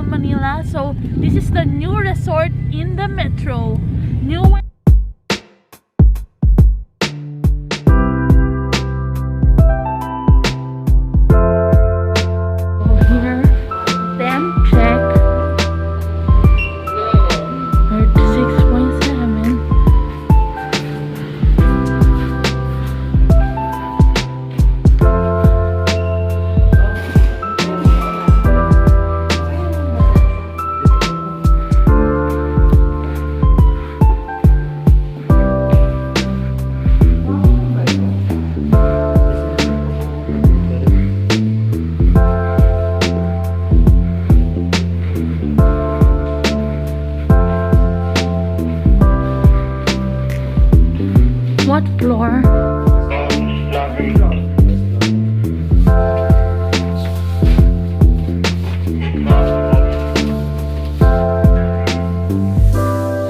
Hotel Manila. So this is the new resort in the metro. New here, temp check 36.7. What floor?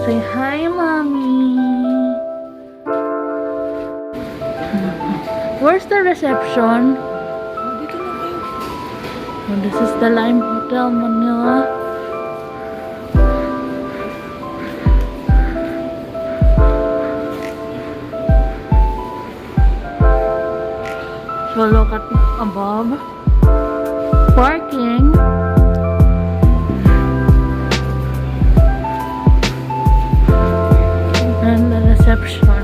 Say hi, mommy. Where's the reception? Oh, this is the Lime Hotel Manila. So look at above. Parking. And the reception.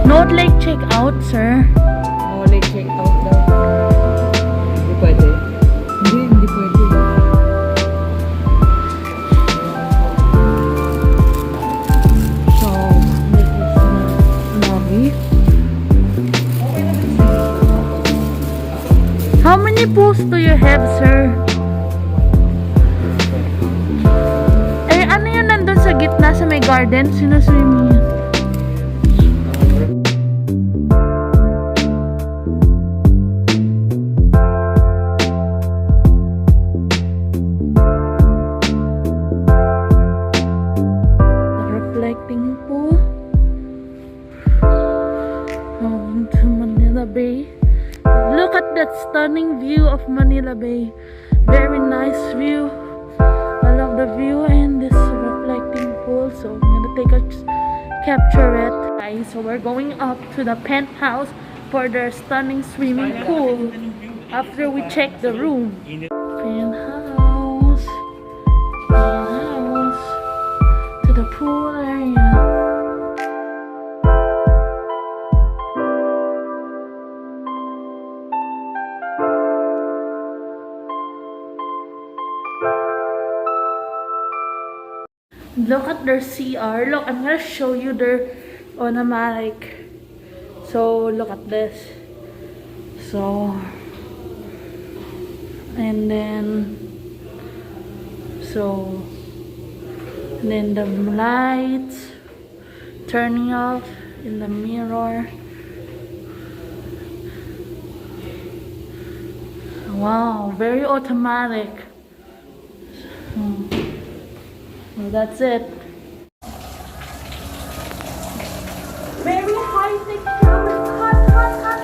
No late check out, sir. No late check out daw. Hindi pwede. Hindi pwede. So, this is the lobby. How many pools do you have, sir? Eh, ano yun nandun sa gitna sa may garden? Sinaswimming yun. Reflecting pool. Going to Manila Bay. Look at that stunning view of Manila Bay. Very nice view. I love the view and this reflecting pool. So I'm gonna take a capture it. Guys, so we're going up to the penthouse for their stunning swimming pool. After we check the room. Penthouse. Penthouse. To the pool area. Look at their CR. Look, I'm gonna show you their automatic. So look at this. So and then the lights turning off in the mirror. Wow, very automatic. Well, that's it. Very high tech shower. Hot, hot, hot.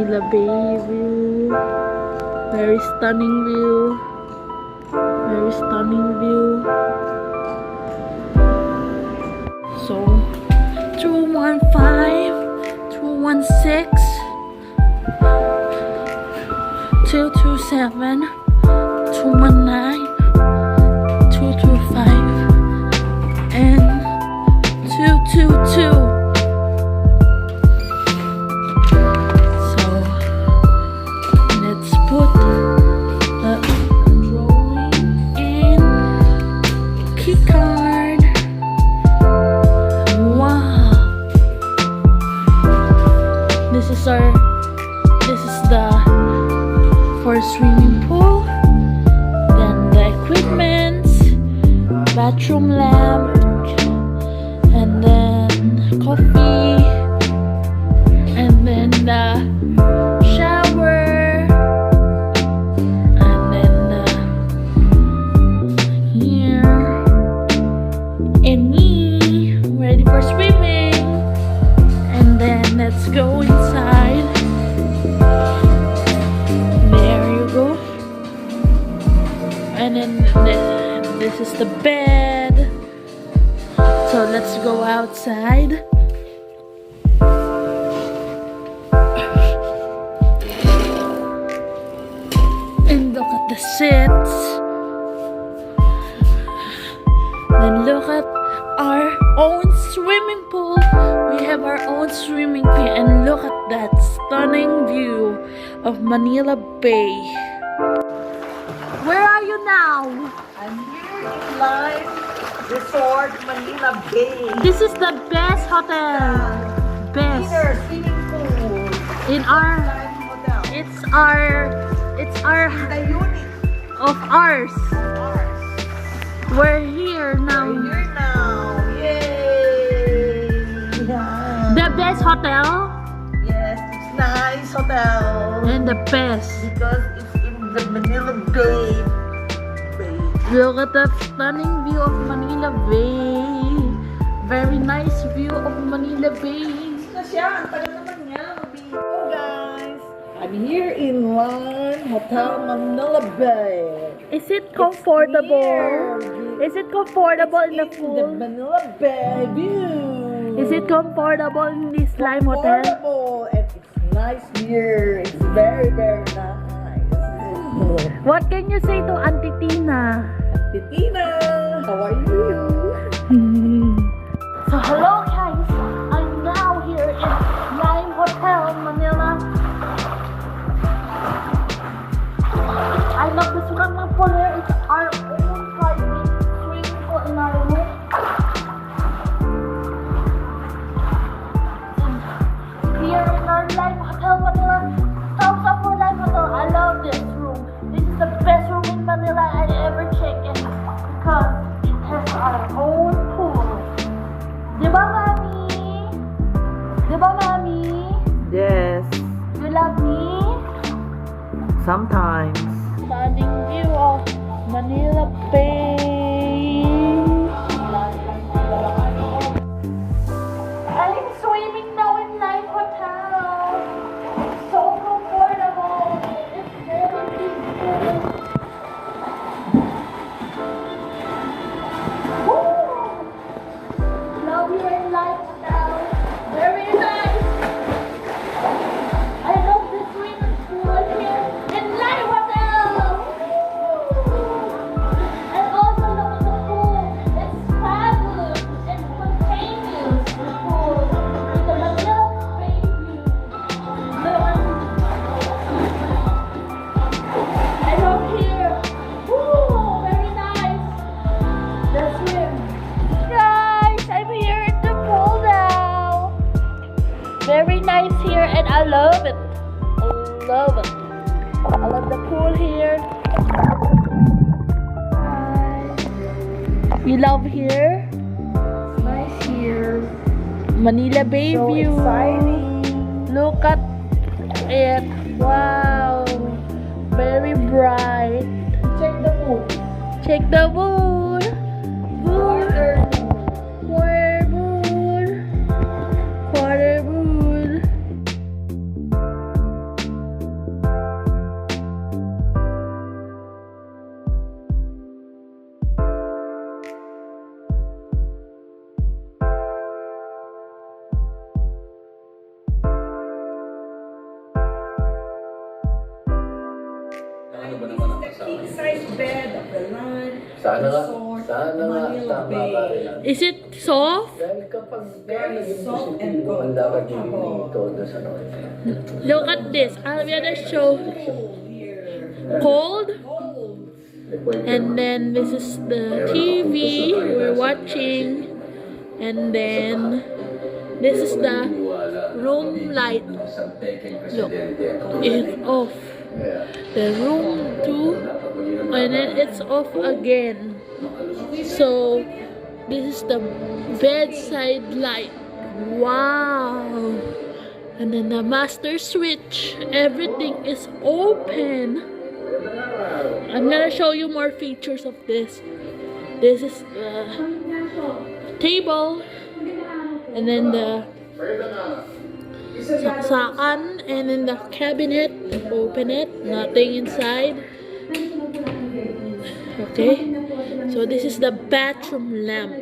Manila Bayview. Very stunning view. Very stunning view. So 215, 216, 227, 219, 225, and 222. So let's put the drawing in key card. Wow. This is the for swimming pool. Then the equipment, bathroom lamp, and then coffee, and then the shower, and then here, and me ready for swimming. And then let's go inside. There you go. And then this is the bed. So let's go outside. And look at the seats. Then look at our own swimming pool. We have our own swimming pool. And look at that stunning view of Manila Bay. Where are you now? I'm here in live Resort Manila Bay. This is the best hotel. Best. Inner swimming pool. In our, Hotel. it's our The unit. of ours. Ours. We're here now. We're here now. Yay! Yeah. The best hotel Yes, it's nice hotel. and the best. Because it's in the Manila Bay. Look at the stunning view of Manila Bay. Very nice view of Manila Bay. Na siya, ang tagal naman niya. Hello guys, I'm here in Hotel Manila Bay. Is it comfortable? Is it comfortable in the The pool? Manila Bay view. Is it comfortable in this Lime Hotel? Comfortable and it's nice here. It's very very nice. What can you say to Auntie Tina? Titina, how are you? So hello guys, I'm now here in Lime Hotel Manila. I love this swimming pool here. It's our own private swimming pool in our room. Here in our Lime Hotel Manila. Thumbs up for Lime Hotel. I love this room. This is the best room in Manila I ever checked in because it has our own pool. Diba, Mami? Diba, Mami? Yes, You love me? sometimes. Stunning view of Manila Bay. I'm swimming now in Lime Hotel. It's so comfortable. It's very peaceful. Woo! Love you in Lime Hotel. Very nice. I love the swimming pool here in Lime Hotel. And also look at the pool. It's fabulous and spontaneous. The pool. The Manila Bayview. I love here. Woo! Very nice. The swim. Guys, I'm here at the pool now. Very nice here and I love it. I love it. I love the pool here. Hi. You love here? It's nice here. Manila Bayview. So exciting. Look at it. Wow. Very bright. Check the pool. Check the pool. Water. Quarter pool. Quarter pool. ba naman ang The kasama king niyo? size bed of the land. Sana nga, Resort Manila Manila tama ka rin. Bay. Is it soft? Dahil kapag Very naging soft and positibo ang lakad niyo comfortable. dito sa ano. Look at this. I'll gonna show. Cold here. Cold. Cold. And then this is the TV we're watching. And then this is the room light. Look, it's off. The room too. And then it's off again. So this is the bedside light. Wow. And then the master switch. Everything is open. I'm gonna show you more features of this. This is the table, and then the saksakan, and then the cabinet. Open it, nothing inside. Okay, so this is the bathroom lamp.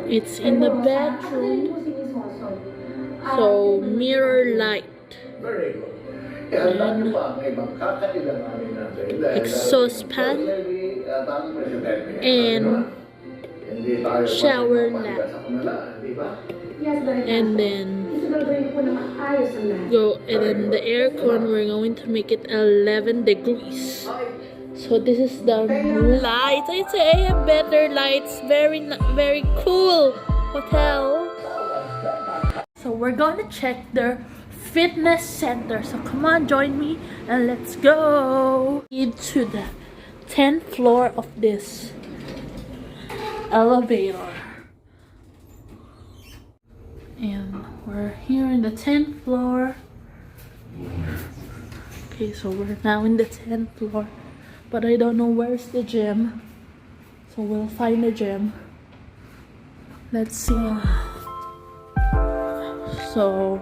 It's in the bedroom. So mirror light. And exhaust fan and shower lamp. And then the aircon, we're going to make it 11 degrees. So this is the lights. I'd say I have better lights. Very cool hotel. So we're gonna check their fitness center. So come on, join me and let's go into the 10th floor of this elevator. And we're here in the 10th floor. Okay, so we're now in the 10th floor, but I don't know where's the gym. So we'll find the gym. Let's see. So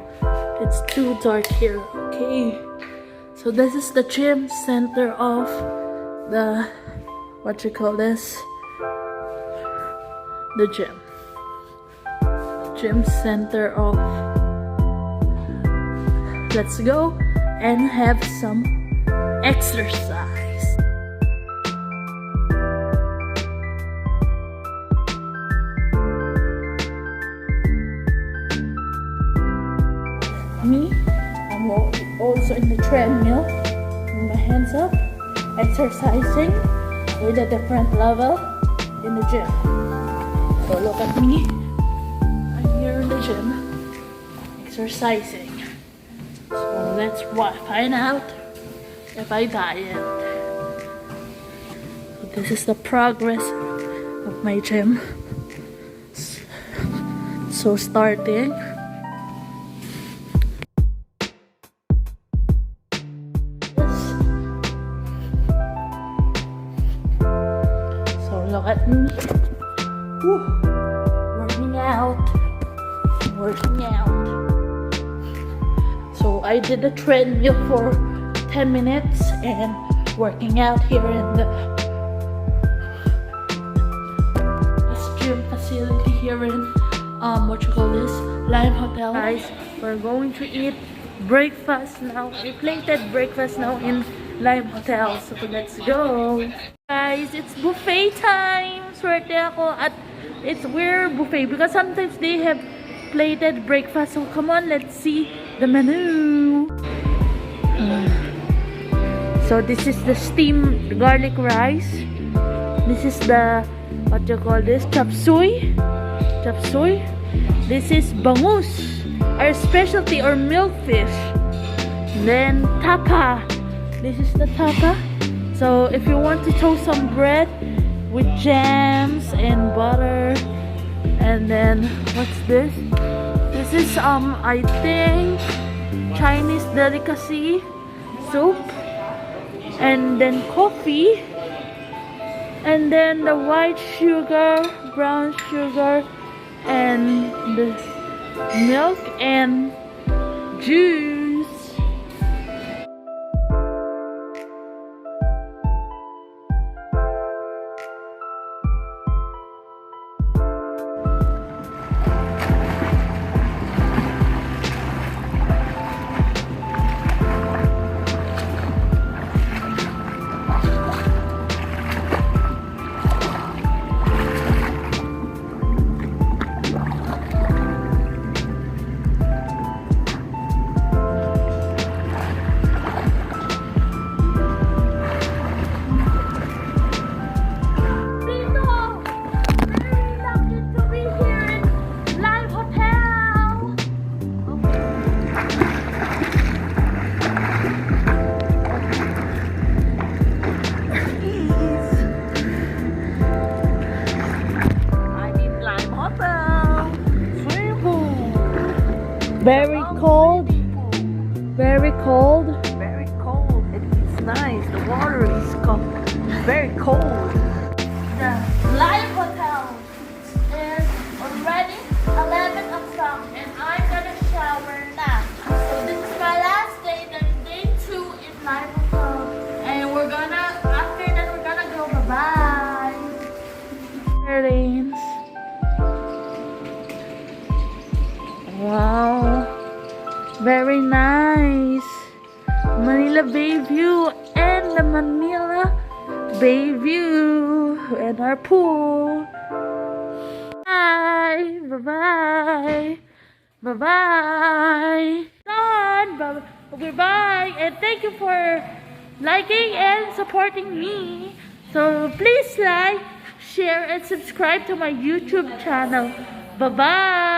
it's too dark here. Okay, so this is the gym center of the, what you call this, the gym center of. Let's go and have some exercise. Me, I'm also in the treadmill with my hands up, exercising with a different level in the gym. So look at me, I'm here in the gym exercising. So let's find out if I diet. So this is the progress of my gym. So starting. Look at me. Woo. Working out. So I did the treadmill for 10 minutes and working out here in this gym facility here in what you call this, Lime Hotel. Guys, we're going to eat breakfast now. We plated breakfast now in Lime Hotel. So let's go. Guys, it's buffet time! Swerte ako at we're buffet because sometimes they have plated breakfast. So come on, let's see the menu. So this is the steamed garlic rice. This is the, what you call this, chop suey. This is bangus, our specialty, or milkfish. Then tapa. This is the tapa. So if you want to toast some bread with jams and butter, and then what's this? This is I think Chinese delicacy soup, and then coffee, and then the white sugar, brown sugar, and the milk and juice. cold. Very cold. Very cold. It's nice. The water is very cold. The Live Hotel is already 11 o'clock and I'm gonna shower now. So this is my last day, then day 2 in Live Hotel. And after that we're gonna go bye-bye. It rains. Wow. Very nice. Manila Bayview and the Manila Bayview and our pool. Bye. Bye-bye. Bye-bye. Done. Bye-bye. And thank you for liking and supporting me. So please like, share, and subscribe to my YouTube channel. Bye-bye.